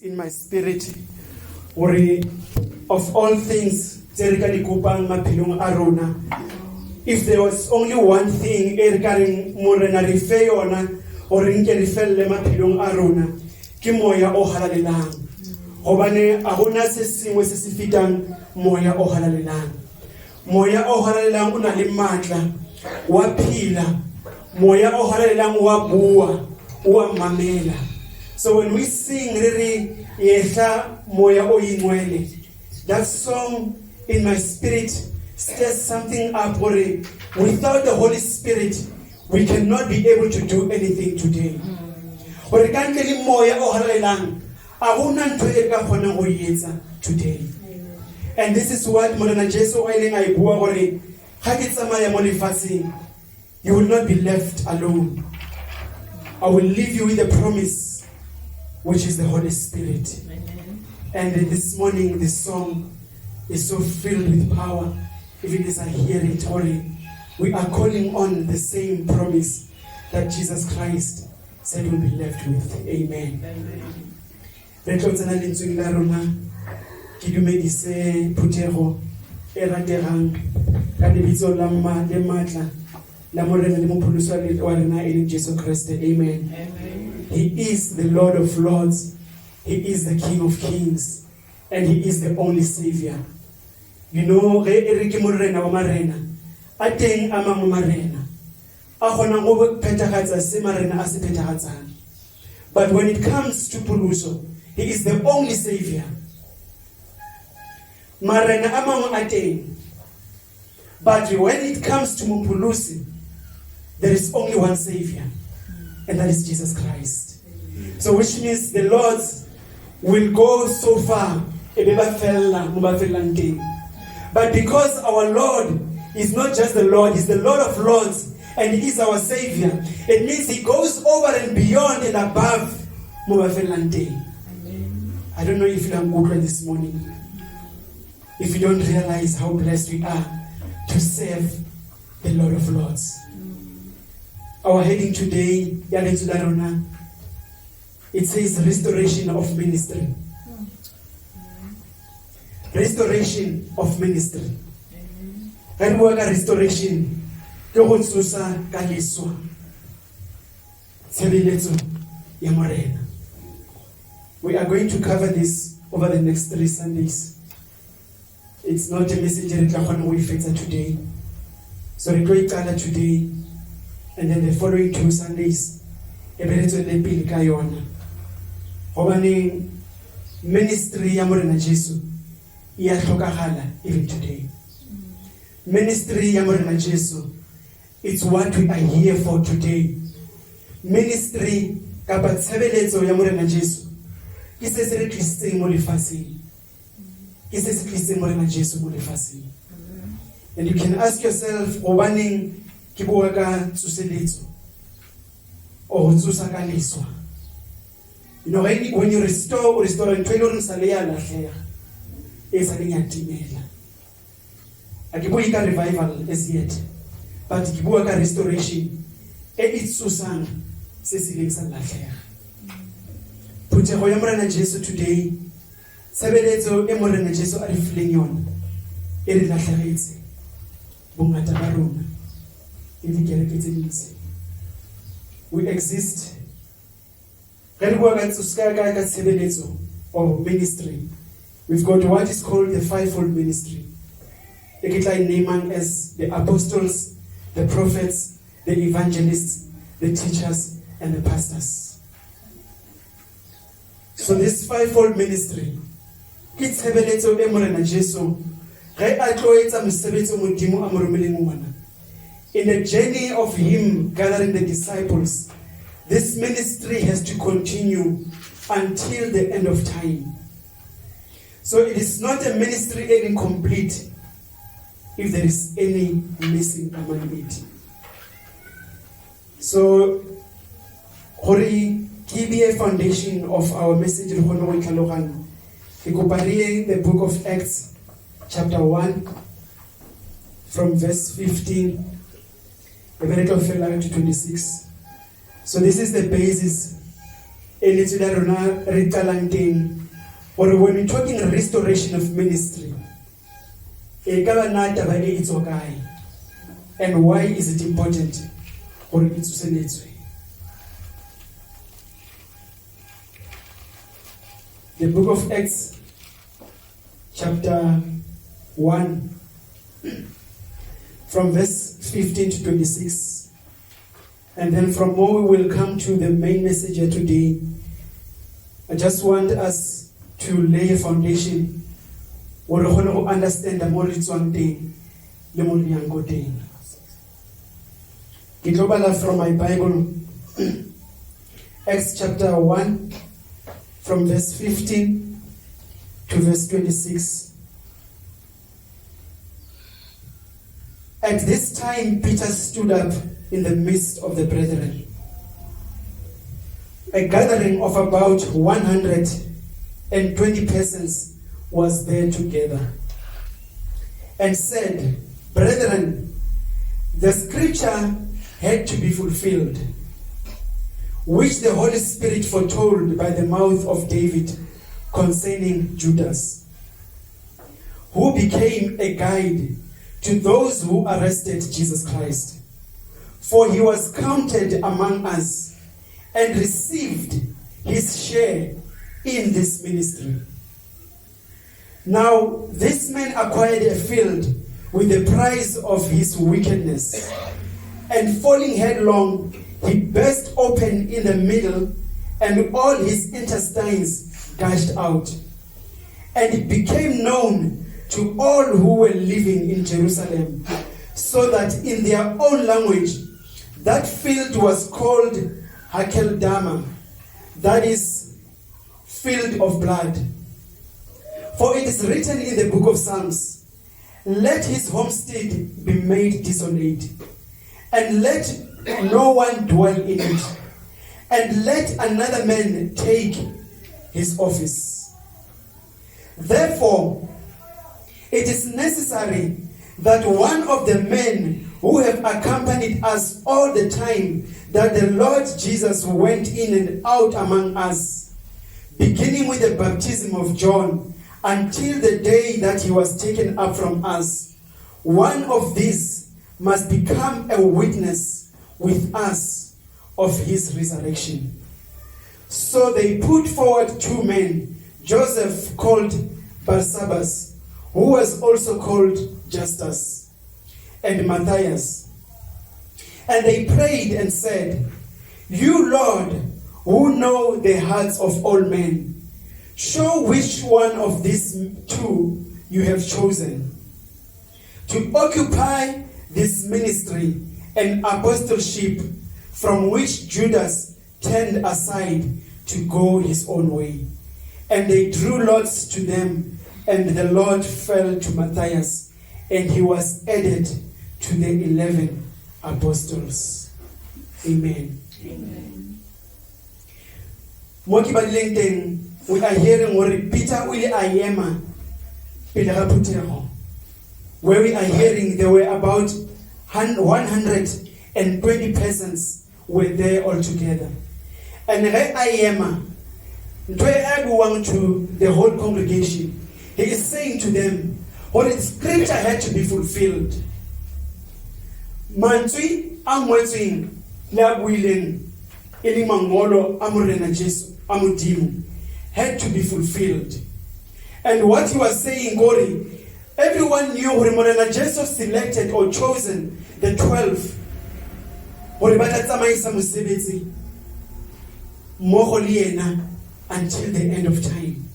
in my spirit, or of all things, if there was only one thing, or moya o halalelang gobane a gona se sengwe se se fitang moya o halalelang o na le matla wa phila moya o halalelang wa bua wa mamela. So when we sing re yehla moya o ingwele, that song in my spirit stirs something up. Without the Holy Spirit we cannot be able to do anything today. Today. And this is what Morena Jesu you will not be left alone. I will leave you with a promise, which is the Holy Spirit. And this morning this song is so filled with power. Even as I hear it, we are calling on the same promise that Jesus Christ said we'll be left with. Amen. Re tlotsana lentsweng la rona ke dumedise Phuthego e rategang ka lebitso la matla la morena le mopholosi wa rena e leng Jesu Kriste. Amen. He is the Lord of Lords. He is the King of Kings, and He is the only Savior. You know, ge e re ke morena wa marena a teng a mangwe marena a gona go phethagatsa se marena a se phethagatsang. But when it comes to Pholoso, He is the only Savior. Marena a mangwe a teng, but when it comes to Mopholosi, there is only one Savior, and that is Jesus Christ. So which means the Lords will go so far, but because our Lord is not just the Lord, He's the Lord of Lords, and He is our Savior, it means He goes over and beyond and above. I don't know if you are good this morning, if you don't realize how blessed we are to serve the Lord of Lords. Our heading today, it says restoration of ministry. Restoration of ministry. And we are restoration. We are going to cover this over the next 3 Sundays. It's not a message we fix today. So we go today, and then the following 2 Sundays, ministry ya Morena Jesu ya hlokagala even today. Ministry ya Morena Jesu, it's what we are here for today. Ministry kapa tshebeletso ya Morena Jesu ke se se re tlisitseng mo lefatsheng, ke se se tlisitseng Morena Jesu mo lefatsheng. And you can ask yourself, obaneng ke bua ka tsoseletso o tsosa ka leswa? You know, when you restore ntho e le gore sa le ya latlhega e sa le ya timela. A ke bue ka revival as yet, but ke bua ka restoration e tsosang se se leng sa latlhega. Phuthego ya Morena Jesu today, tshebeletso e Morena Jesu a re fileng yona e re latlhegetse bongata ba rona e dikereke tse dintsi. We exist of ministry. We've got what is called the fivefold ministry. Named as the apostles, the prophets, the evangelists, the teachers, and the pastors. So this fivefold ministry, in the journey of Him gathering the disciples, this ministry has to continue until the end of time. So it is not a ministry incomplete if there is any missing among it. So, give me a foundation of our message. The book of Acts, chapter 1, from verse 15 to 26. So this is the basis And it's that or when we're talking restoration of ministry, it's okay. And why is it important? Or it's the book of Acts, chapter 1, from verse 15 to 26. And then from more we will come to the main message here today. I just want us to lay a foundation where we understand the more it's one thing, the more young thing. From my Bible, Acts chapter 1, from verse 15 to verse 26. At this time, Peter stood up in the midst of the brethren. A gathering of about 120 persons was there together, and said, "Brethren, the scripture had to be fulfilled, which the Holy Spirit foretold by the mouth of David concerning Judas, who became a guide to those who arrested Jesus Christ. For he was counted among us and received his share in this ministry. Now this man acquired a field with the price of his wickedness, and falling headlong, he burst open in the middle, and all his intestines gushed out. And it became known to all who were living in Jerusalem, so that in their own language that field was called Hakeldama, that is, field of blood. For it is written in the book of Psalms, "Let his homestead be made desolate, and let no one dwell in it, and let another man take his office." Therefore, it is necessary that one of the men who have accompanied us all the time that the Lord Jesus went in and out among us, beginning with the baptism of John until the day that he was taken up from us, one of these must become a witness with us of his resurrection. So they put forward two men, Joseph called Barsabbas, who was also called Justus, and Matthias. And they prayed and said, "You, Lord, who know the hearts of all men, show which one of these two you have chosen to occupy this ministry and apostleship, from which Judas turned aside to go his own way." And they drew lots to them, and the Lord fell to Matthias, and he was added to the 11 apostles. Amen. Amen. We are hearing what Peter will ayema, where we are hearing there were about 120 persons were there all together. And ayema, to the whole congregation, he is saying to them, what the scripture had to be fulfilled. Mantui amwetwing la buileng ili mangolo amurena Jesu amudimu had to be fulfilled. And what he was saying, Gori, everyone knew when Jesus selected or chosen the 12. Until the end of time.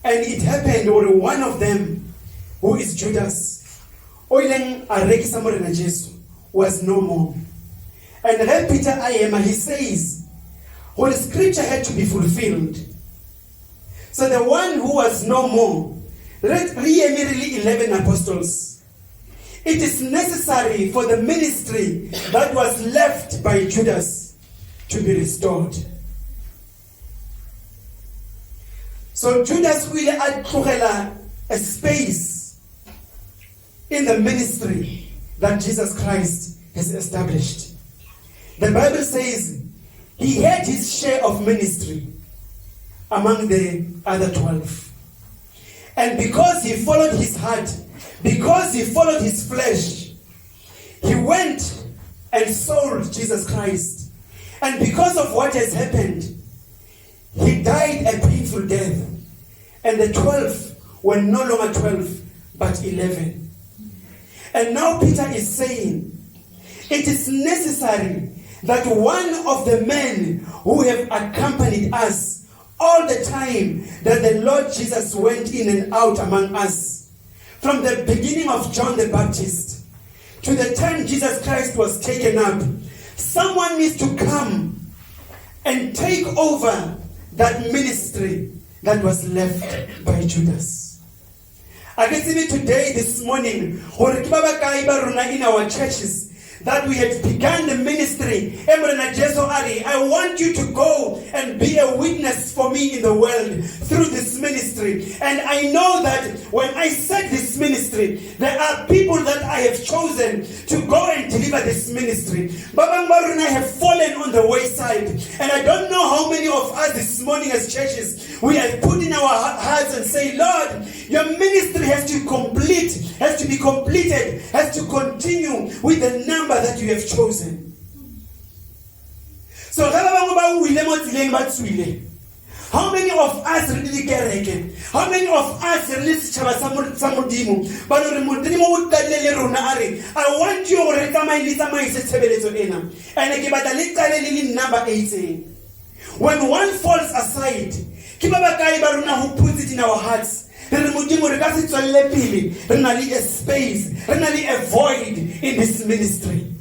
And it happened, or one of them, who is Judas, was no more. And Peter Ayema, he says, well, the scripture had to be fulfilled. So the one who was no more, immediately 11 apostles. It is necessary for the ministry that was left by Judas to be restored. So Judas will add a space in the ministry that Jesus Christ has established. The Bible says he had his share of ministry among the other 12. And because he followed his heart, because he followed his flesh, he went and sold Jesus Christ. And because of what has happened, he died a painful death. And the 12 were no longer 12, but 11. And now Peter is saying, it is necessary that one of the men who have accompanied us all the time that the Lord Jesus went in and out among us, from the beginning of John the Baptist to the time Jesus Christ was taken up, someone needs to come and take over that ministry that was left by Judas. I can see it today, this morning, in our churches, that we had begun the ministry. I want you to go and be a witness for me in the world through this ministry. And I know that when I set this ministry, there are people that I have chosen to go and deliver this ministry. Baba Mbaru and I have fallen on the wayside. And I don't know how many of us this morning as churches, we have put in our hearts and say, Lord, your ministry has to be completed, has to continue with the number that you have chosen. So how many of us really get? How many of us really samudimo? But I want you to number 18. When one falls aside, who puts it in our hearts. A space, a void in this ministry.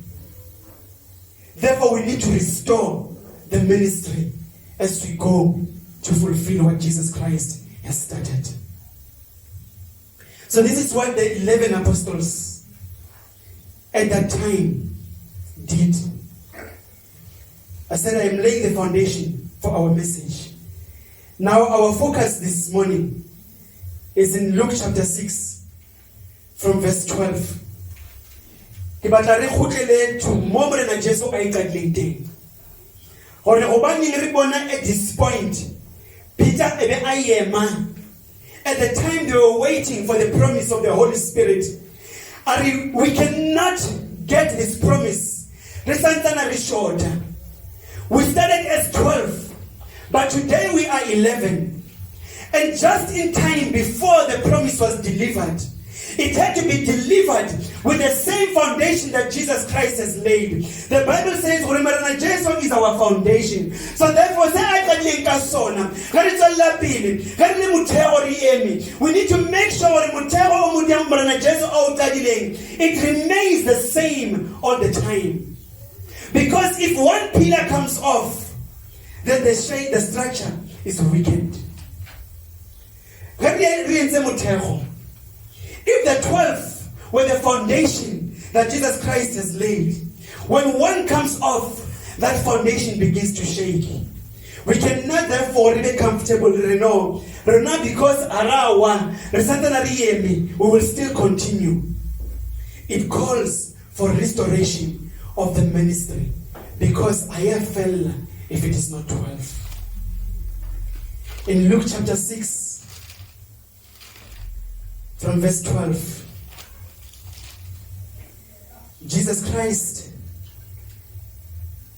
Therefore, we need to restore the ministry as we go to fulfill what Jesus Christ has started. So this is what the 11 apostles at that time did. I said I am laying the foundation for our message. Now our focus this morning is in Luke chapter 6 from verse 12. Ke batla re khutlele to mo mo rena Jesu a ikatleng teng. Hore obaneng re bona at this point Peter ebe a yema. At the time they were waiting for the promise of the Holy Spirit. We cannot get this promise. Re santsana re shorta. We started as 12, but today we are 11. And just in time before the promise was delivered, it had to be delivered with the same foundation that Jesus Christ has laid. The Bible says, Jesus is our foundation. So therefore, we need to make sure it remains the same all the time. Because if one pillar comes off, then the structure is weakened. If the 12 were the foundation that Jesus Christ has laid, when one comes off, that foundation begins to shake. We cannot therefore be comfortable, because we will still continue. It calls for restoration of the ministry, because I fell if it is not 12. In Luke chapter 6, from verse 12, Jesus Christ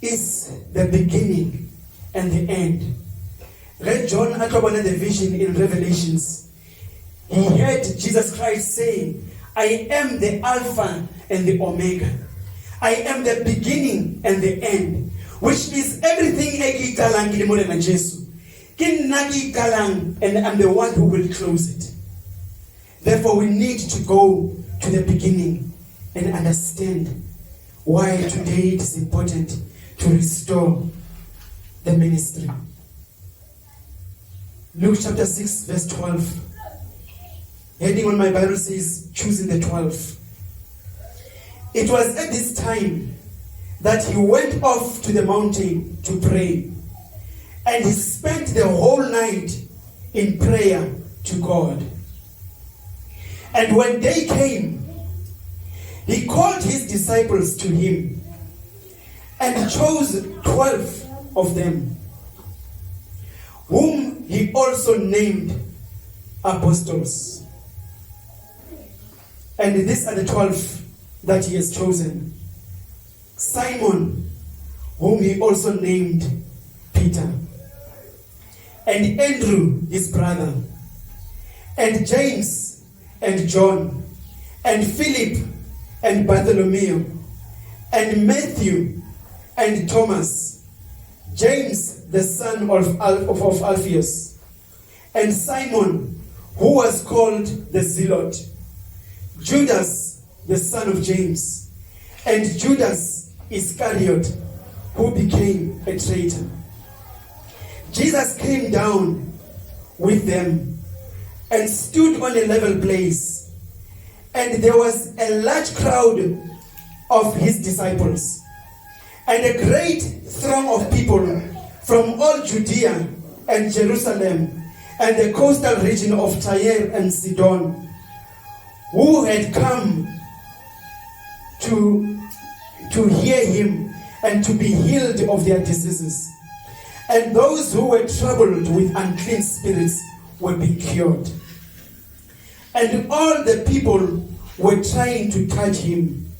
is the beginning and the end. Read John Atobana the vision in Revelations. He heard Jesus Christ saying, I am the Alpha and the Omega. I am the beginning and the end. Which means everything and I'm the one who will close it. Therefore, we need to go to the beginning and understand why today it is important to restore the ministry. Luke chapter 6, verse 12. Heading on my Bible says, choosing the 12. It was at this time that he went off to the mountain to pray. And he spent the whole night in prayer to God. And when day came, he called his disciples to him and chose 12 of them, whom he also named apostles. And these are the 12 that he has chosen. Simon, whom he also named Peter, and Andrew, his brother, and James, and John, and Philip, and Bartholomew, and Matthew, and Thomas, James, the son of Alphaeus, and Simon, who was called the Zealot, Judas, the son of James, and Judas Iscariot, who became a traitor. Jesus came down with them and stood on a level place, and there was a large crowd of his disciples, and a great throng of people from all Judea and Jerusalem and the coastal region of Tyre and Sidon, who had come to hear him and to be healed of their diseases. And those who were troubled with unclean spirits were being cured. And all the people were trying to touch him,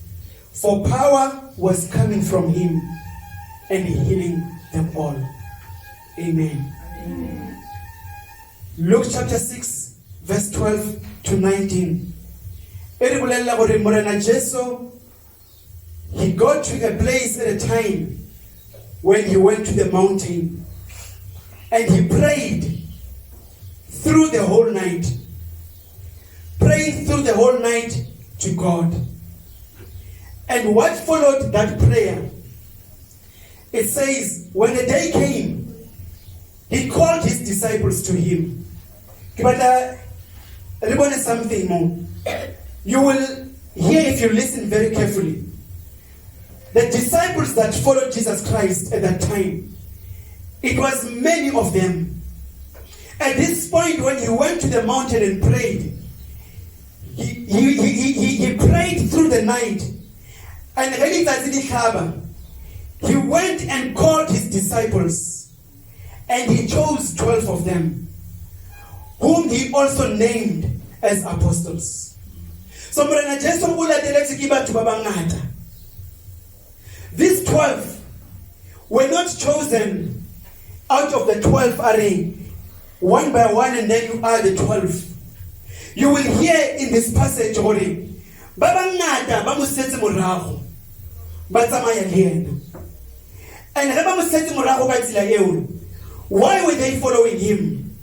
for power was coming from him and healing them all. Amen. Amen. Luke chapter 6, verse 12 to 19. He got to a place at a time when he went to the mountain, and he prayed through the whole night. Praying through the whole night to God. And what followed that prayer? It says, when the day came, he called his disciples to him. But something more. You will hear if you listen very carefully. The disciples that followed Jesus Christ at that time, it was many of them. At this point, when he went to the mountain and prayed, he prayed through the night. And he went and called his disciples, and he chose 12 of them, whom he also named as apostles. So these 12 were not chosen out of the 12 array, one by one, and then you are the 12. You will hear in this passage, and why were they following him?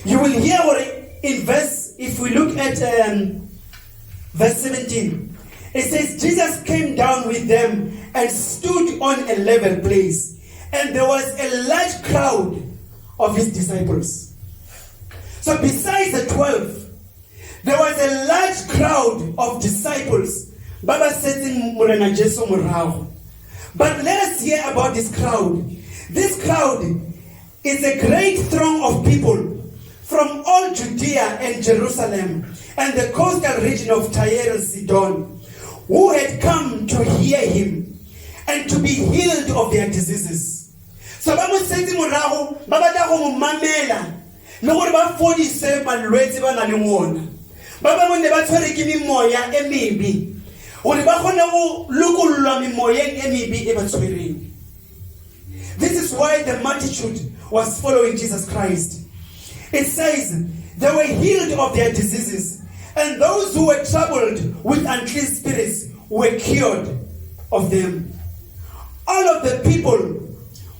You will hear in verse, if we look at verse 17, it says, Jesus came down with them and stood on a level place, and there was a large crowd of his disciples. So besides the 12, there was a large crowd of disciples. Baba said in Morena Jesu Muraho. But let us hear about this crowd. This crowd is a great throng of people from all Judea and Jerusalem and the coastal region of Tyre and Sidon, who had come to hear him and to be healed of their diseases. So Baba said in Muraho, Baba Daho Mamela. Lord, about 47 malwetse ba na le ngona. Ba bangwe ne ba tshwere ke memoya e mebe. Gore ba kgone go lokollwa memoyeng e mebe e ba tshwereng. This is why the multitude was following Jesus Christ. It says they were healed of their diseases, and those who were troubled with unclean spirits were cured of them. All of the people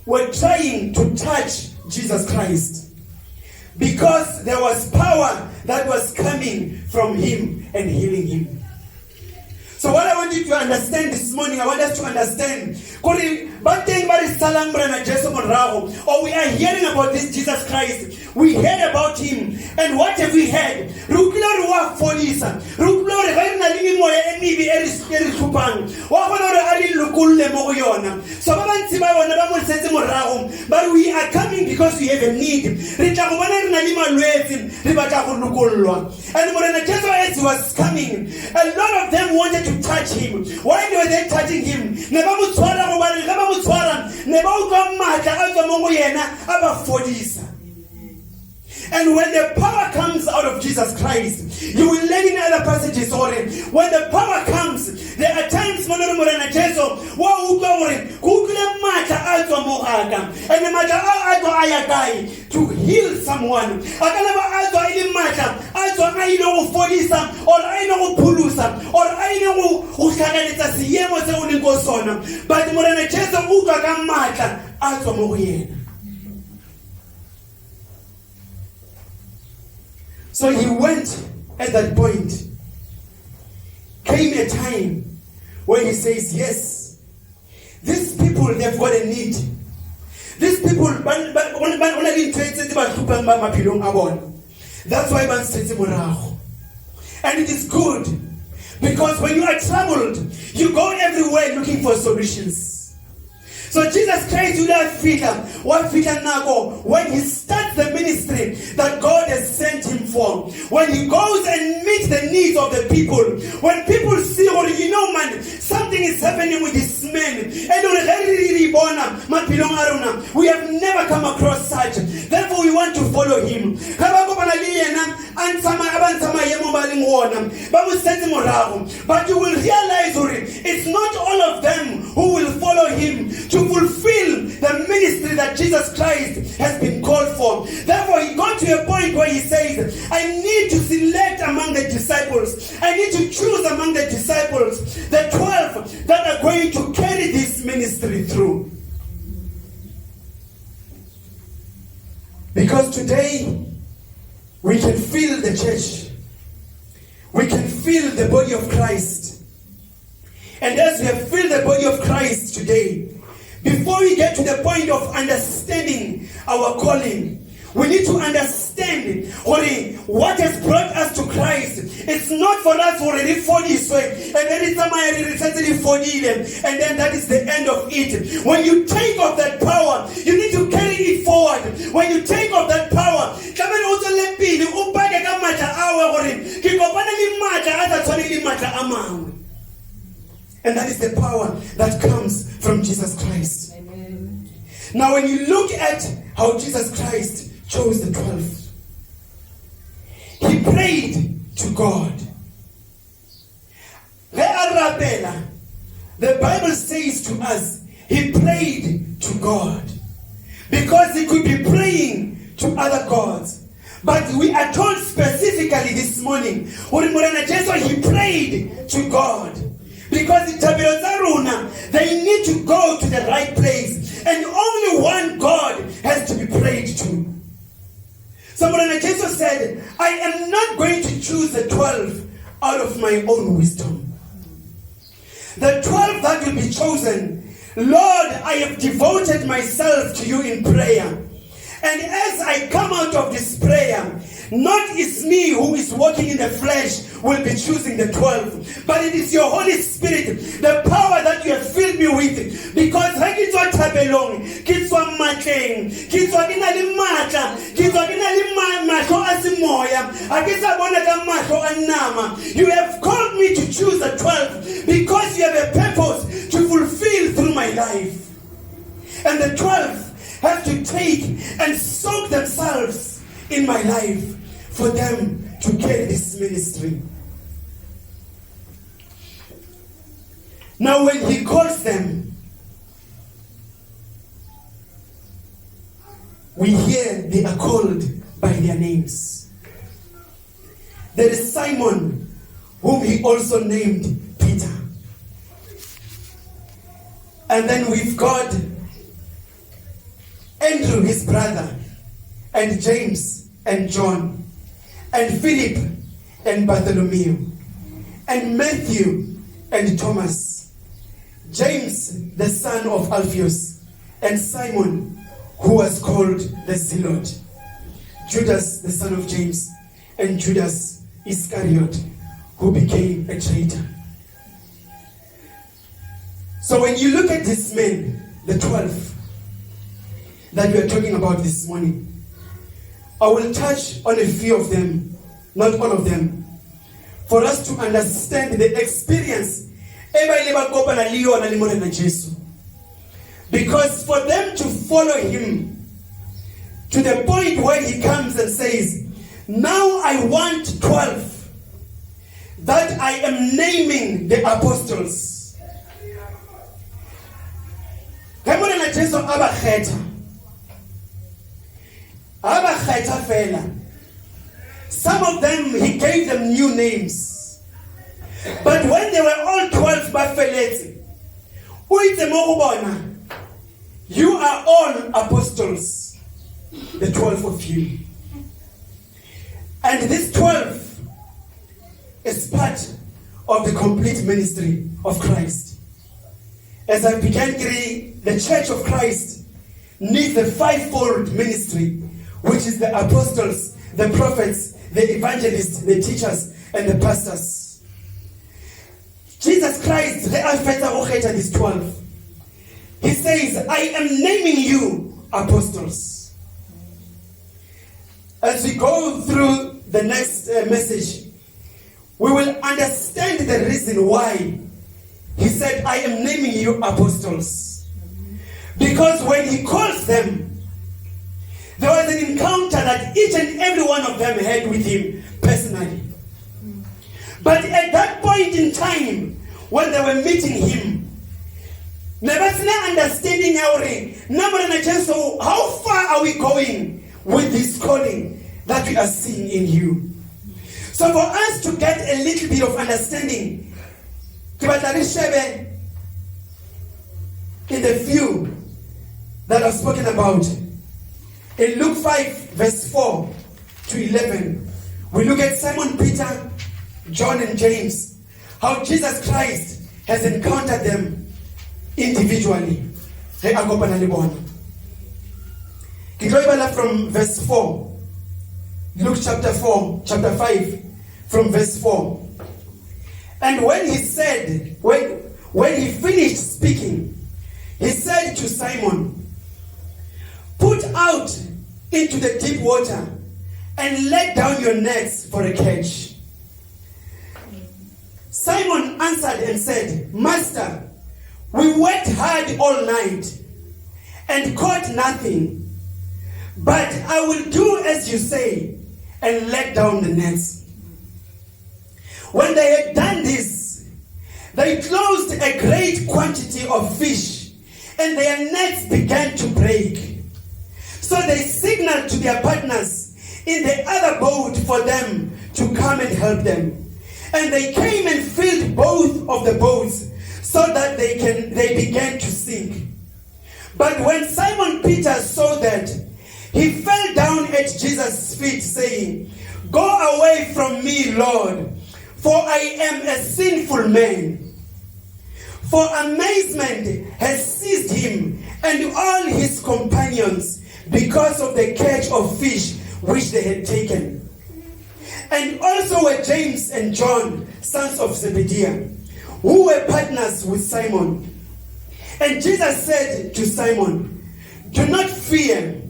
were trying to touch Jesus Christ, because there was power that was coming from him and healing him. So what I want you to understand this morning, I want us to understand, or we are hearing about this Jesus Christ. We heard about him. And what have we heard? But we are coming because we have a need. And as he was coming, a lot of them wanted to touch him. Why were they touching him? mo tshwara ne ba utlwa matla a tswa mo go yena a ba fodisa. And when the power comes out of Jesus Christ, you will learn in other passages already. When the power comes, there are times when to heal someone. But so he went at that point. Came a time when he says, yes, these people, they've got a need. These people, that's why man says, and it is good, because when you are troubled, you go everywhere looking for solutions. So Jesus Christ will have when he starts the ministry that God has sent him for. When he goes and meets the needs of the people. When people see, man, something is happening with this man. We have never come across such. Therefore we want to follow him. But you will realize it's not all of them who will follow him to fulfill the ministry that Jesus Christ has been called for. Therefore, he got to a point where he says, I need to select among the disciples. I need to choose among the disciples the 12 that are going to carry this ministry through. Because today, we can feel the church. We can feel the body of Christ. And as we have filled the body of Christ today, before we get to the point of understanding our calling, we need to understand what has brought us to Christ. It's not for us already 40 and then it's recently 40 and then that is the end of it. When you take off that power, you need to carry it forward. When you take off that power, and that is the power that comes from Jesus Christ. Amen. Now when you look at how Jesus Christ chose the 12, he prayed to God. The Bible says to us, he prayed to God. Because he could be praying to other gods. But we are told specifically this morning, he prayed to God. Because in Tabelozaruna, they need to go to the right place. And only one God has to be prayed to. Somebody Jesus said, I am not going to choose the 12 out of my own wisdom. The 12 that will be chosen, Lord, I have devoted myself to you in prayer. And as I come out of this prayer, not is me who is walking in the flesh will be choosing the 12, but it is your Holy Spirit, the power that you have filled me with. Because you have called me to choose the 12 because you have a purpose to fulfill through my life. And the 12 have to take and soak themselves in my life for them to carry this ministry. Now when he calls them, we hear they are called by their names. There is Simon, whom he also named Peter. And then we've got Andrew, his brother, and James and John, and Philip and Bartholomew, and Matthew and Thomas, James the son of Alphaeus, and Simon, who was called the Zealot, Judas the son of James, and Judas Iscariot, who became a traitor. So when you look at these men, the 12 that we are talking about this morning, I will touch on a few of them, not all of them, for us to understand the experience Because for them to follow him to the point where he comes and says, now I want 12 that I am naming the apostles. Some of them, he gave them new names. But when they were all 12 bafeletse, you are all apostles, the 12 of you. And this 12 is part of the complete ministry of Christ. As I began to the Church of Christ needs the fivefold ministry, which is the apostles, the prophets, the evangelists, the teachers, and the pastors. Jesus Christ, the Alpha is 12. He says, I am naming you apostles. As we go through the next message, we will understand the reason why he said, I am naming you apostles. Because when he calls them, there was an encounter that each and every one of them had with him personally. But at that point in time, when they were meeting him, never understanding how far are we going with this calling that we are seeing in you. So for us to get a little bit of understanding, in the few that I've spoken about, in Luke 5, verse 4 to 11, we look at Simon Peter, John, and James, how Jesus Christ has encountered them individually. From verse 4, Luke chapter 5, from verse 4. And when he said, when he finished speaking, he said to Simon, put out into the deep water and let down your nets for a catch. Simon answered and said, Master, we worked hard all night and caught nothing, but I will do as you say and let down the nets. When they had done this, they closed a great quantity of fish, and their nets began to break. So they signaled to their partners in the other boat for them to come and help them. And they came and filled both of the boats so that they began to sink. But when Simon Peter saw that, he fell down at Jesus' feet, saying, Go away from me, Lord, for I am a sinful man. For amazement has seized him and all his companions because of the catch of fish which they had taken. And also were James and John, sons of Zebedee, who were partners with Simon. And Jesus said to Simon, Do not fear.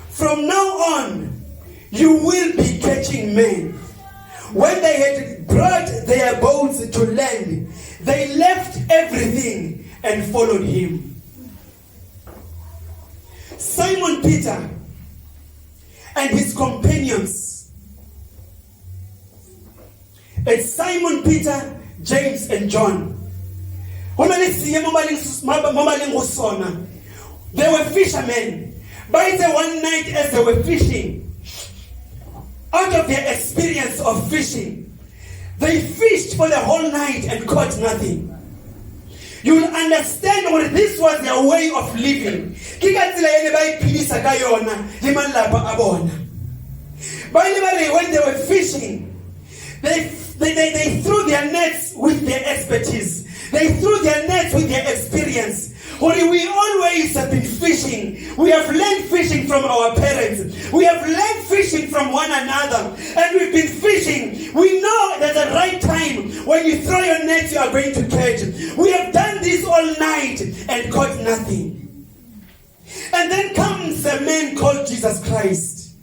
From now on, you will be catching men. When they had brought their boats to land, they left everything and followed him. Simon Peter and his companions. It's Simon Peter, James, and John. They were fishermen. But one night as they were fishing, out of their experience of fishing, they fished for the whole night and caught nothing. You will understand what this was their way of living. When they were fishing, they threw their nets with their expertise. They threw their nets with their experience. We always have been fishing. We have learned fishing from our parents. We have learned fishing from one another. And we've been fishing. We know there's a right time. When you throw your net, you are going to catch. We have done this all night and caught nothing. And then comes a man called Jesus Christ.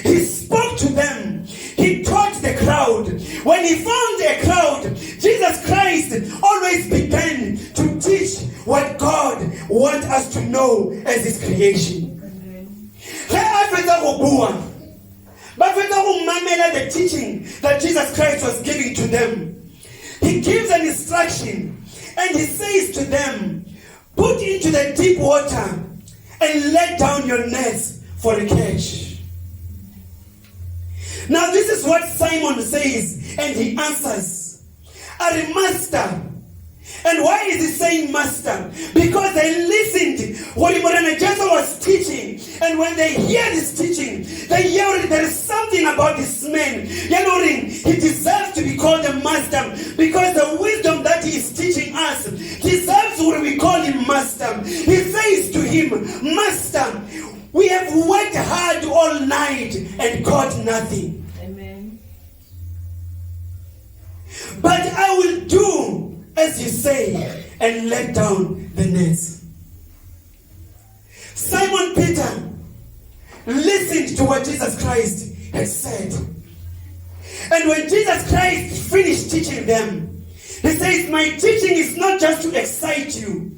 He spoke to them. He taught the crowd. When he found a crowd, Jesus Christ always began to teach what God wants us to know as His creation. The teaching that Jesus Christ was giving to them, He gives an instruction and He says to them, put into the deep water and let down your nets for a catch. Now this is what Simon says, and he answers, "Are Master." And why is he saying master? Because they listened when Jesus was teaching. And when they hear this teaching, they hear there is something about this man. He deserves to be called a master because the wisdom that he is teaching us deserves what we call him master. He says to him, "Master, we have worked hard all night and caught nothing. Amen. But I will do as you say, and let down the nets." Simon Peter listened to what Jesus Christ had said. And when Jesus Christ finished teaching them, He says, my teaching is not just to excite you.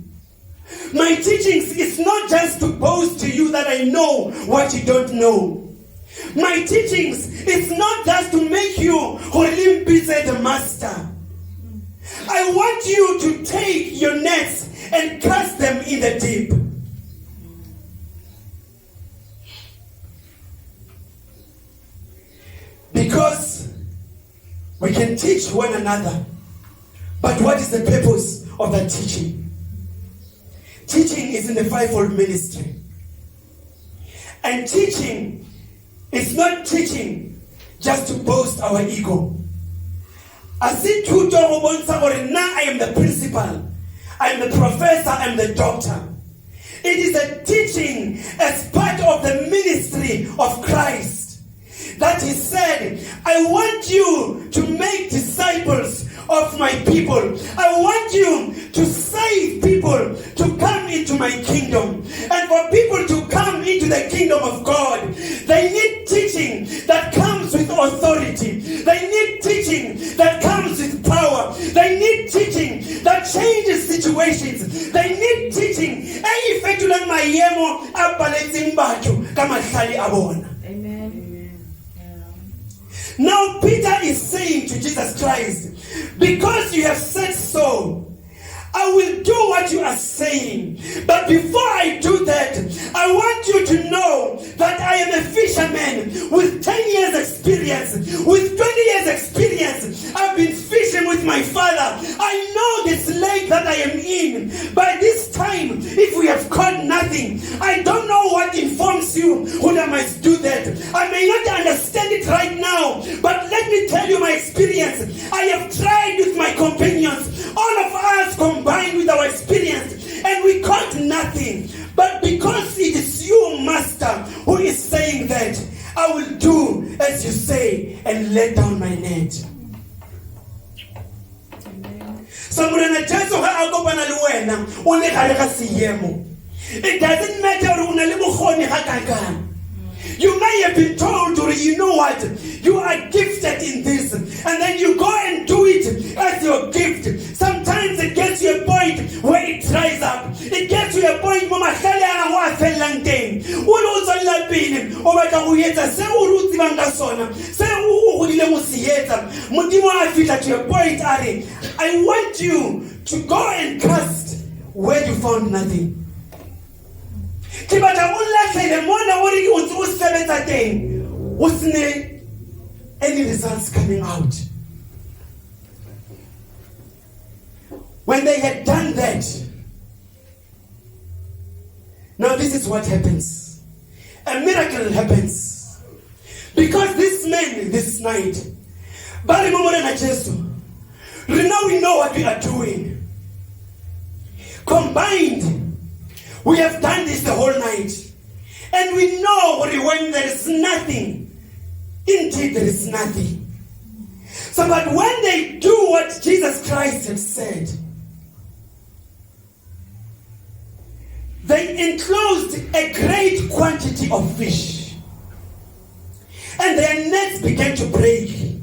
My teaching is not just to boast to you that I know what you don't know. My teachings is not just to make you Holy said the Master. I want you to take your nets and cast them in the deep. Because we can teach one another. But what is the purpose of that teaching? Teaching is in the fivefold ministry. And teaching is not teaching just to boast our ego. As it to now I am the principal, I am the professor, I am the doctor. It is a teaching as part of the ministry of Christ that He said, I want you to make disciples of my people. I want you to save people to come into my kingdom. And for people to come into the kingdom of God, they need teaching that comes with authority. They need teaching that comes with power. They need teaching that changes situations. They need teaching. Amen. Now Peter is saying to Jesus Christ, because you have said so, I will do what you are saying. But before I do that, I want you to know that I am a fisherman with 10 years experience, with 20 years experience. I've been fishing with my father. I know this lake that I am in. By this time, if we have caught nothing, I don't know what informs you when I must do that. I may not understand it right now, but let me tell you my experience. I have tried with my companions, all of us combined with our experience, and we caught nothing. But because it is you, Master, who is saying that, I will do as you say and let down my net. It doesn't matter. You may have been told, or you know what, you are gifted in this, and then you go and do it as your gift. Sometimes it gets to a point where it dries up. It gets to a point where I want you to go and cast where you found nothing. Any results coming out? When they had done that, now this is what happens. A miracle happens. Because this man, this night, now we know what we are doing. Combined, we have done this the whole night. And we know when there is nothing, indeed there is nothing. So, but when they do what Jesus Christ had said, they enclosed a great quantity of fish. And their nets began to break.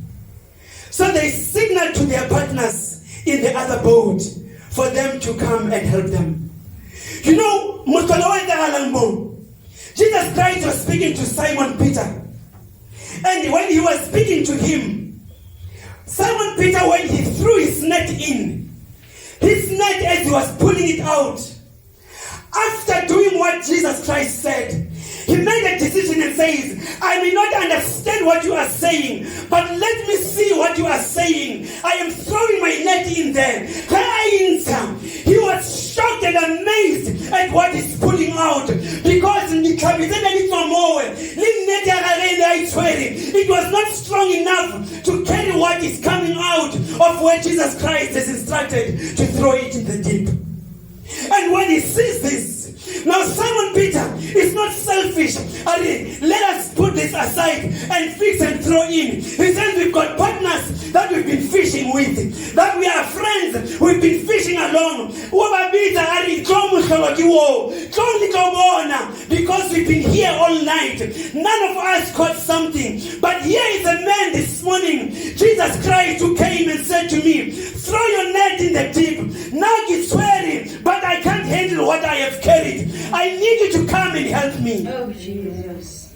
So they signaled to their partners in the other boat for them to come and help them. You know, Jesus Christ was speaking to Simon Peter. And when he was speaking to him, Simon Peter, when he threw his net in, his net as he was pulling it out, after doing what Jesus Christ said, he made a decision and says, I may not understand what you are saying, but let me see what you are saying. I am throwing my net in there. He was shocked and amazed at what he's pulling out, because it was not strong enough to carry what is coming out of where Jesus Christ has instructed to throw it in the deep. And when he sees this, now Simon Peter is not selfish. Let us put this aside and fix and throw in. He says we've got partners that we've been fishing with, that we are friends, we've been fishing along. Because we've been here all night. None of us caught something. But here is a man this morning, Jesus Christ, who came and said to me, throw your net in the deep. Now it's swearing, but I can't handle what I have carried. I need you to come and help me. Oh, Jesus.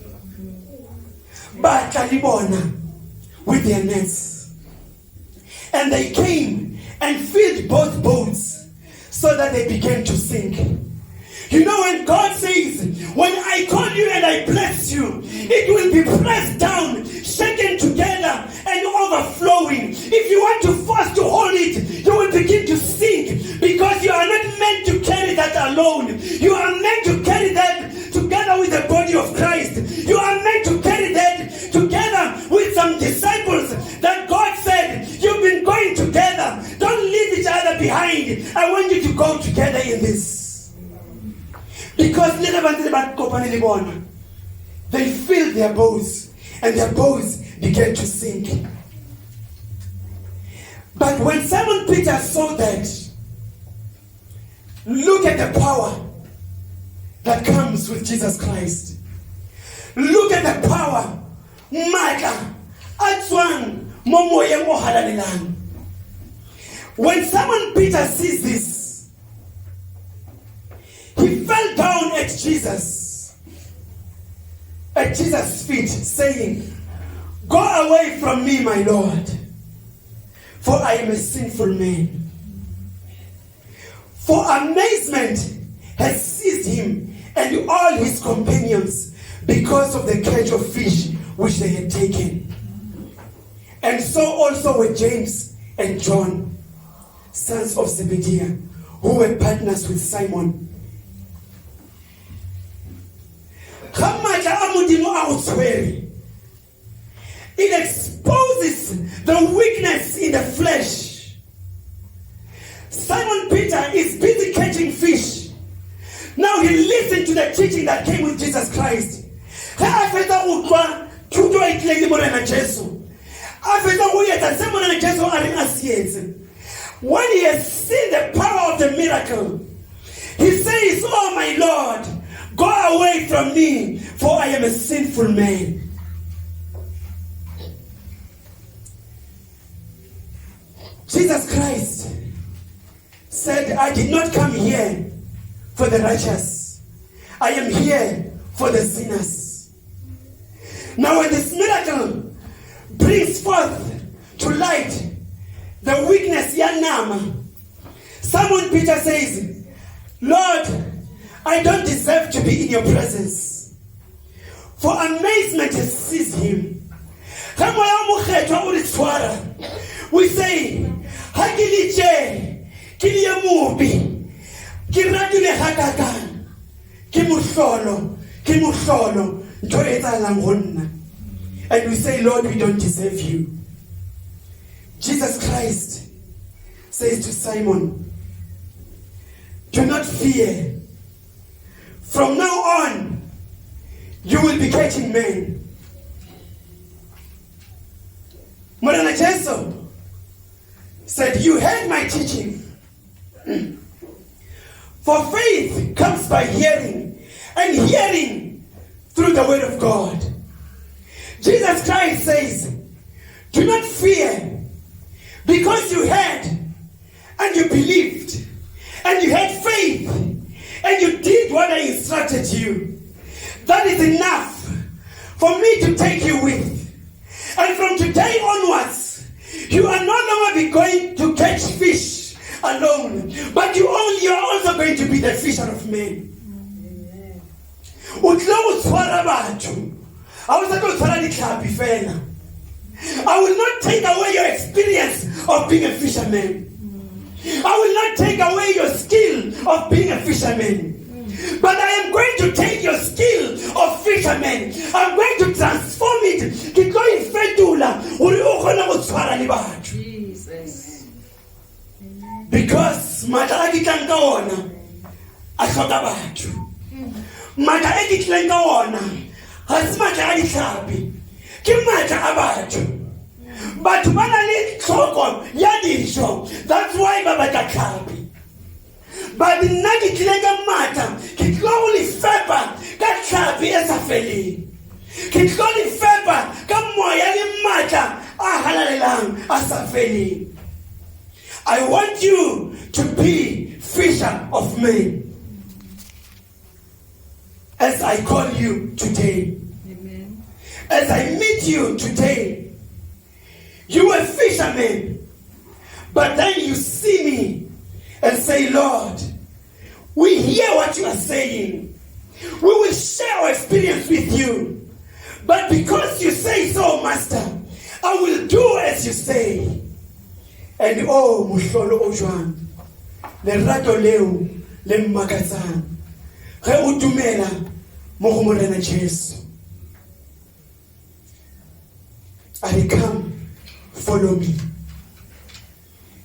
But Kalibona with their nets. And they came and filled both boats so that they began to sink. You know, when God says, when I call you and I bless you, it will be pressed down, shaken together, and overflowing. If you want to force to hold it, you will begin to sink, because you are not meant to carry that alone. You are meant to carry that together with the body of Christ. You are meant to carry that together with some disciples that God said, you've been going together. Don't leave each other behind. I want you to go together in this. Because they filled their bows, and their bows began to sink. But when Simon Peter saw that, look at the power that comes with Jesus Christ. Look at the power. When Simon Peter sees this, he fell down at Jesus' feet, saying, go away from me, my Lord, for I am a sinful man. For amazement has seized him and all his companions because of the catch of fish which they had taken. And so also were James and John, sons of Zebediah, who were partners with Simon. It exposes the weakness in the flesh. Simon Peter is busy catching fish. Now he listened to the teaching that came with Jesus Christ. When he has seen the power of the miracle, he says, oh my Lord, go away from me, for I am a sinful man. Jesus Christ said, I did not come here for the righteous. I am here for the sinners. Now when this miracle brings forth to light the weakness Yanama, Simon Peter says, Lord, I don't deserve to be in your presence. For amazement has seized him. We say, and we say, Lord, we don't deserve you. Jesus Christ says to Simon, do not fear. From now on, you will be catching men. Morana Jesu said, you heard my teaching. For faith comes by hearing, and hearing through the word of God. Jesus Christ says, do not fear, because you heard and you believed and you had faith and you did what I instructed you, that is enough for me to take you with. And from today onwards, you are no longer be going to catch fish alone, but you are also going to be the fisher of men. I will not take away your experience of being a fisherman. I will not take away your skill of being a fisherman. But I am going to take your skill of fisherman. I'm going to transform it. Jesus. Because mata akitlanka wona a hloka batho. Mata ekitlanka wona ha se mata a dihlapi. Ke mata a batho. Batho ba na le tlhoko ya dijo. That's why ba batla tlhapi. But nna ke tlile ka matla, ke tlo go le fepa ka tlhapi e sa feleng. Ke tlo le fepa ka moya le matla a halalelang a sa feleng. I want you to be fisher of men. As I call you today, Amen. as I meet you today, you are fishermen, but then you see me and say, Lord, we hear what you are saying. We will share our experience with you. But because you say so, Master, I will do as you say. And oh, Muhlolo Ojuan, le rato leo, le makatsang, ge o dumela mo go Morena Jesu. I come, follow me.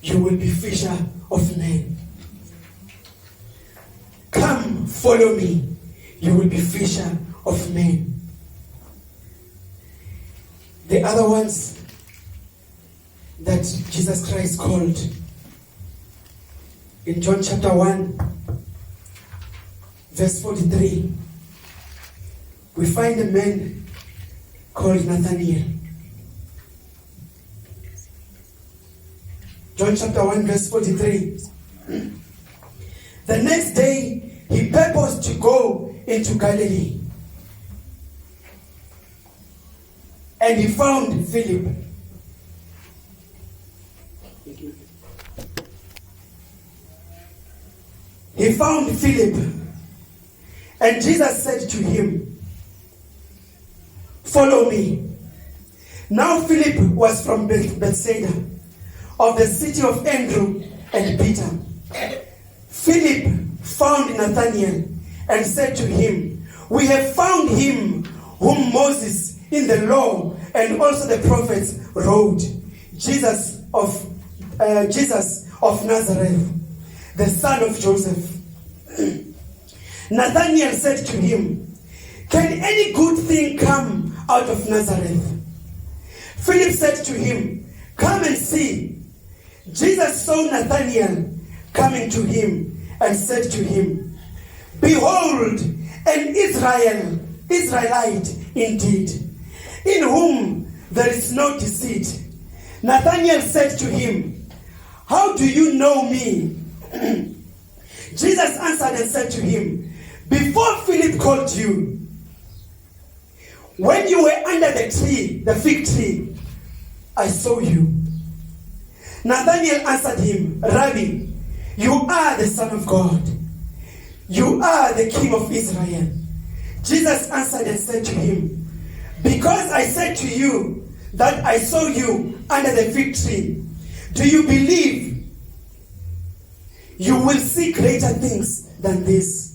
You will be fisher of men. Come, follow me. You will be fisher of men. The other ones that Jesus Christ called in John chapter 1, verse 43, we find a man called Nathaniel. John chapter 1, verse 43. The next day, he purposed to go into Galilee. And he found Philip. He found Philip. And Jesus said to him, "Follow me." Now Philip was from Bethsaida, of the city of Andrew and Peter. Philip found Nathaniel and said to him, "We have found him whom Moses in the law and also the prophets wrote, Jesus of Nazareth, the son of Joseph." Nathaniel said to him, "Can any good thing come out of Nazareth?" Philip said to him, "Come and see." Jesus saw Nathanael coming to him and said to him, "Behold, an Israelite indeed, in whom there is no deceit." Nathanael said to him, "How do you know me?" Jesus answered and said to him, "Before Philip called you, when you were under the tree, the fig tree, I saw you." Nathanael answered him, "Rabbi, you are the Son of God. You are the King of Israel." Jesus answered and said to him, "Because I said to you that I saw you under the fig tree, do you believe? You will see greater things than this."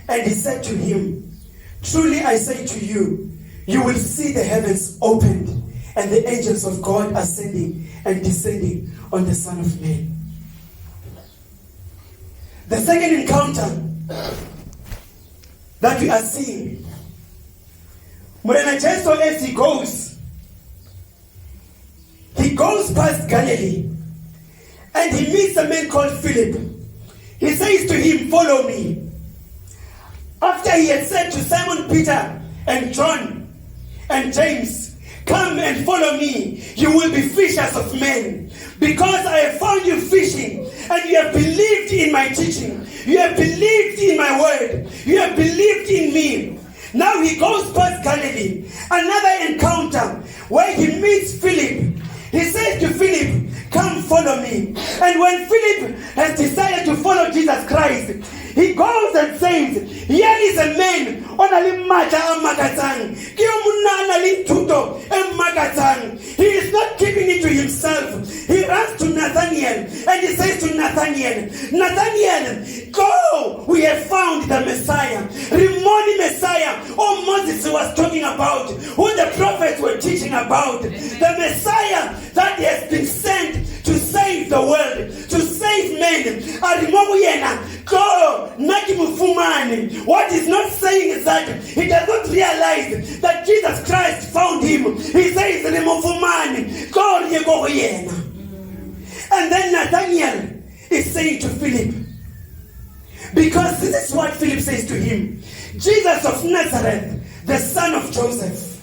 And he said to him, "Truly I say to you, you will see the heavens opened and the angels of God ascending and descending on the Son of Man." The second encounter that we are seeing, Morena Jesu, as he goes past Galilee and he meets a man called Philip. He says to him, "Follow me." After he had said to Simon Peter and John and James, come and follow me. You will be fishers of men. Because I have found you fishing, and you have believed in my teaching. You have believed in my word. You have believed in me. Now he goes past Galilee. Another encounter where he meets Philip. He says to Philip, come follow me. And when Philip has decided to follow Jesus Christ, he goes and says, here is a man on a limata amakatsang. He is not keeping it to himself. He runs to Nathaniel and he says to Nathaniel, Nathaniel, go, we have found the Messiah. Rimoni Messiah, oh Moses was talking about, who the prophets were teaching about. The Messiah that has been sent to save the world, to save men. Go, what he's not saying is that he does not realize that Jesus Christ found him. He says, go, and then Nathaniel is saying to Philip, because this is what Philip says to him, Jesus of Nazareth, the son of Joseph.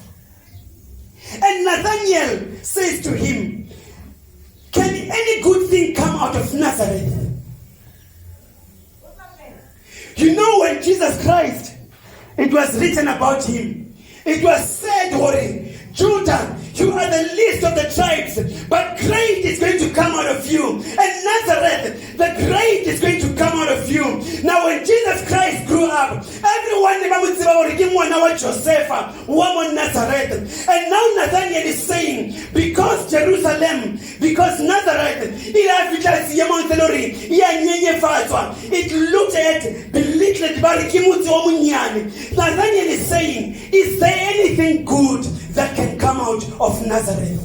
And Nathaniel says to him, can any good thing come out of Nazareth? You know, when Jesus Christ, it was written about him. It was said, Judah, you are the least of the tribes, but great is going to come out of you. And Nazareth, the great is going to come out of you. Now when Jesus Christ grew up, everyone Joseph, Nazareth. And now Nathaniel is saying, because Jerusalem, because Nazareth, it looked at belittled. Nathaniel is saying, is there anything good that can come out of Nazareth?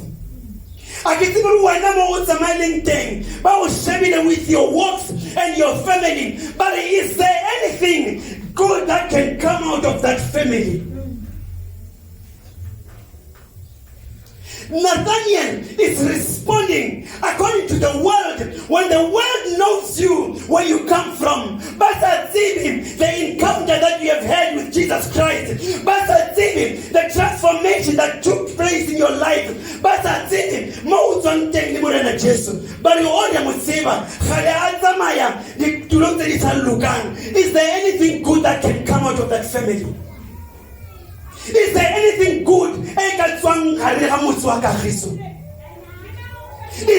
With your works and your family, but is there anything good that can come out of that family? Nathaniel is responding according to the world. When the world knows you, where you come from, the encounter that you have had with Jesus Christ, the transformation that took place in your life, but is there anything good that can come out of that family? Is there anything good? Is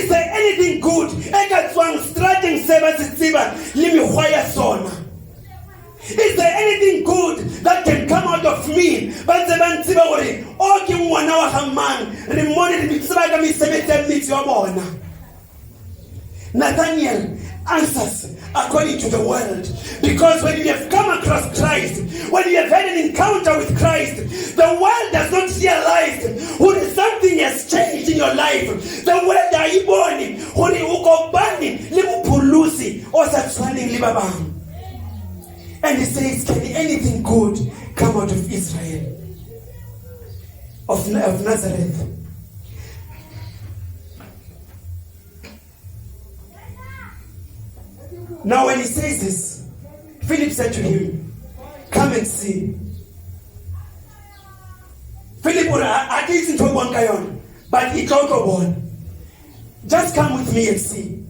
there anything good? Is there anything good that can come out of me? Nathaniel answers according to the world. Because when you have come across Christ, when you have had an encounter with Christ, the world does not realize when something has changed in your life. The world are you born and he says, can anything good come out of Israel? Of Nazareth? Now when he says this, Philip said to him, come and see. Philip but he got born. Just come with me and see.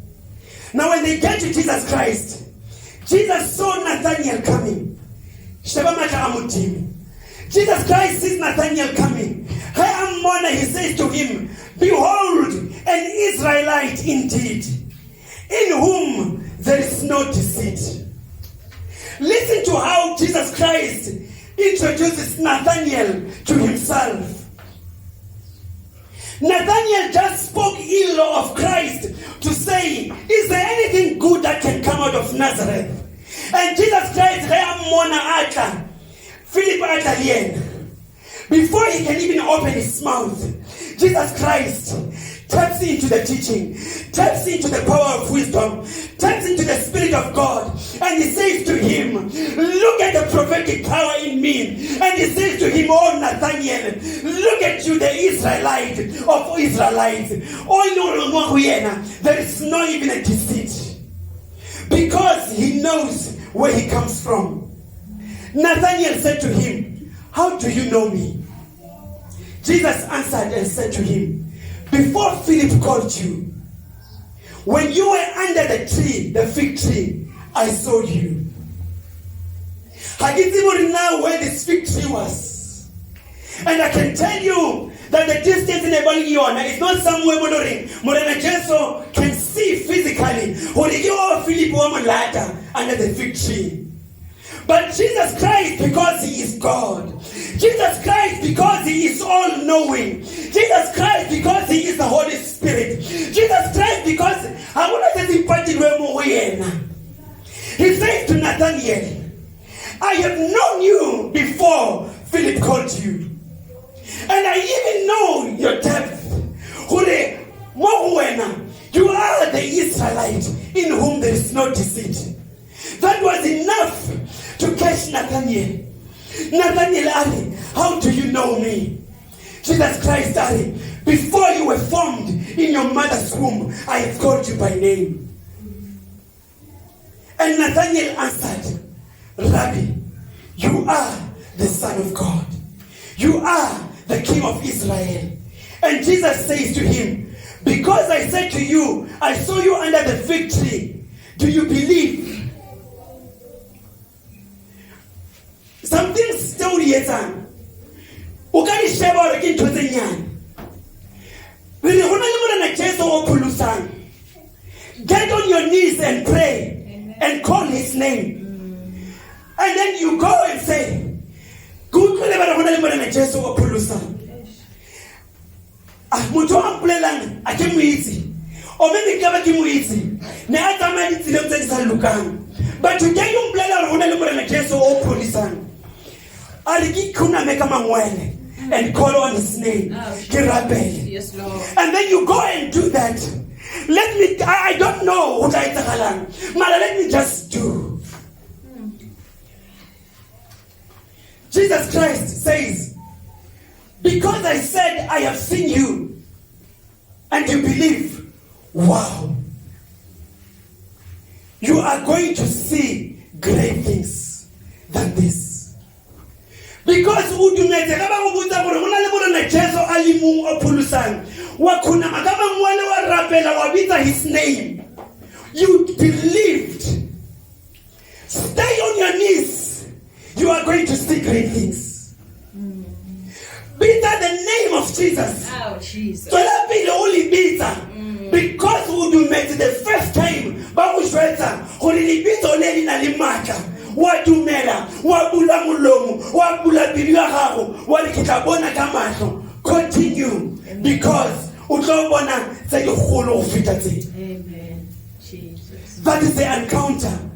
Now when they get to Jesus Christ, Jesus saw Nathaniel coming. Jesus Christ sees Nathaniel coming. He says to him, behold, an Israelite indeed, in whom there is no deceit. Listen to how Jesus Christ introduces Nathaniel to himself. Nathaniel just spoke ill of Christ to say, is there anything good that can come out of Nazareth? And Jesus Christ, Philip, before he can even open his mouth, Jesus Christ taps into the teaching, taps into the power of wisdom, taps into the Spirit of God, and he says to him, look at the prophetic power in me. And he says to him, oh Nathaniel, look at you, the Israelite of Israelites. Oh, there is not even a deceit, because he knows where he comes from. Nathaniel said to him, how do you know me? Jesus answered and said to him, before Philip called you, when you were under the tree, the fig tree, I saw you. I can see now where this fig tree was. And I can tell you that the distance in Ebaliona is not somewhere Morena Jeso can see physically. Philip under the fig tree. But Jesus Christ, because he is God. Jesus Christ, because he is all-knowing. Jesus Christ, because he is the Holy Spirit. Jesus Christ, because he says to Nathaniel, I have known you before Philip called you. And I even know your depth. You are the Israelite in whom there is no deceit. That was enough to catch Nathaniel. Nathaniel, Ari, how do you know me? Jesus Christ, Ari, before you were formed in your mother's womb, I have called you by name. And Nathaniel answered, Rabbi, you are the Son of God. You are the King of Israel. And Jesus says to him, because I said to you, I saw you under the fig tree, do you believe? Something story yet. Get on your knees and pray. Amen. And call his name. And then you go and say, but today you and call on his name. Yes, Lord. And then you go and do that. I don't know what I tell, let me just do. Jesus Christ says, because I said I have seen you and you believe, wow, you are going to see great things than this. Because his name, you believed. Stay on your knees. You are going to see great things. Bitter the name of Jesus. Oh, Jesus. Only bitter. Because we met the first time, continue because Amen. Jesus. that is the encounter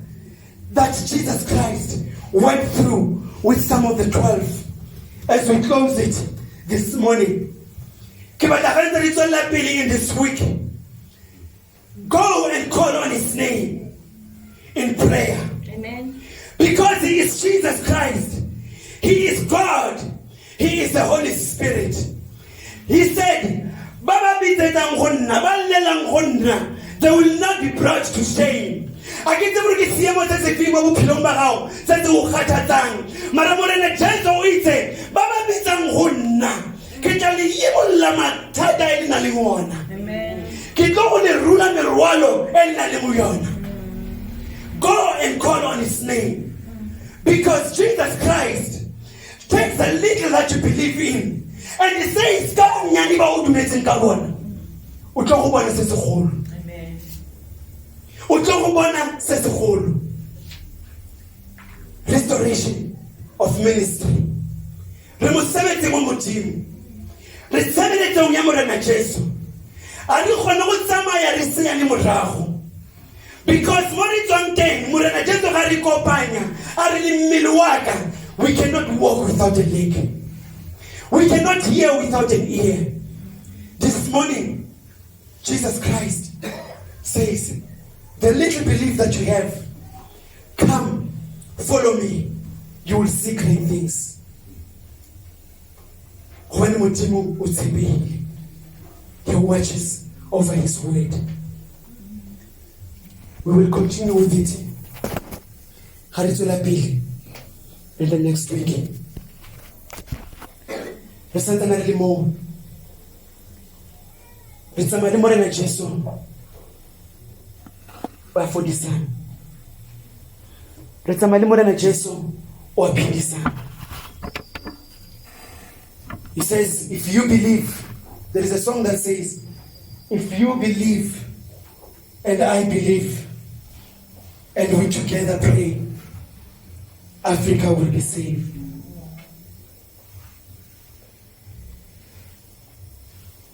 that Jesus Christ went through with some of the 12 as we close it this morning. In this week, go and call on his name in prayer. Amen. Because he is Jesus Christ. He is God. He is the Holy Spirit. He said, they will not be brought to shame. Amen. Go and call on his name. Because Jesus Christ takes the little that you believe in and he says, Amen. Restoration of ministry. Because we cannot walk without a leg. We cannot hear without an ear. This morning, Jesus Christ says, the little belief that you have, come, follow me, you will see great things. When Mutimu Utsebi, he watches over his word. We will continue with it. Haritula Pili in the next week. re santsana re le moo re tsamaya le morena Jesu wa fodisang re tsamaya le morena Jesu wa phedisang. He says, if you believe, there is a song that says, if you believe and I believe and we together pray, Africa will be saved.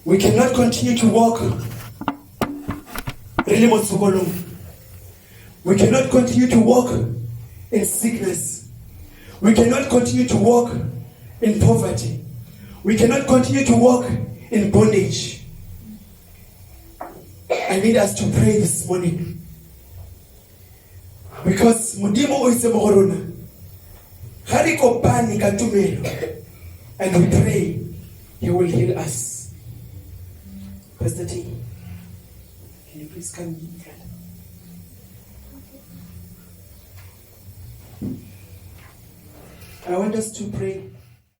We cannot continue to walk really motsokolong. We cannot continue to walk in sickness. We cannot continue to walk in poverty. We cannot continue to walk in bondage. I need us to pray this morning. Because Modimo o itse mo go rona. Ga re kopane ka tumelo and we pray, He will heal us. Pastor T, can you please come in front? I want us to pray.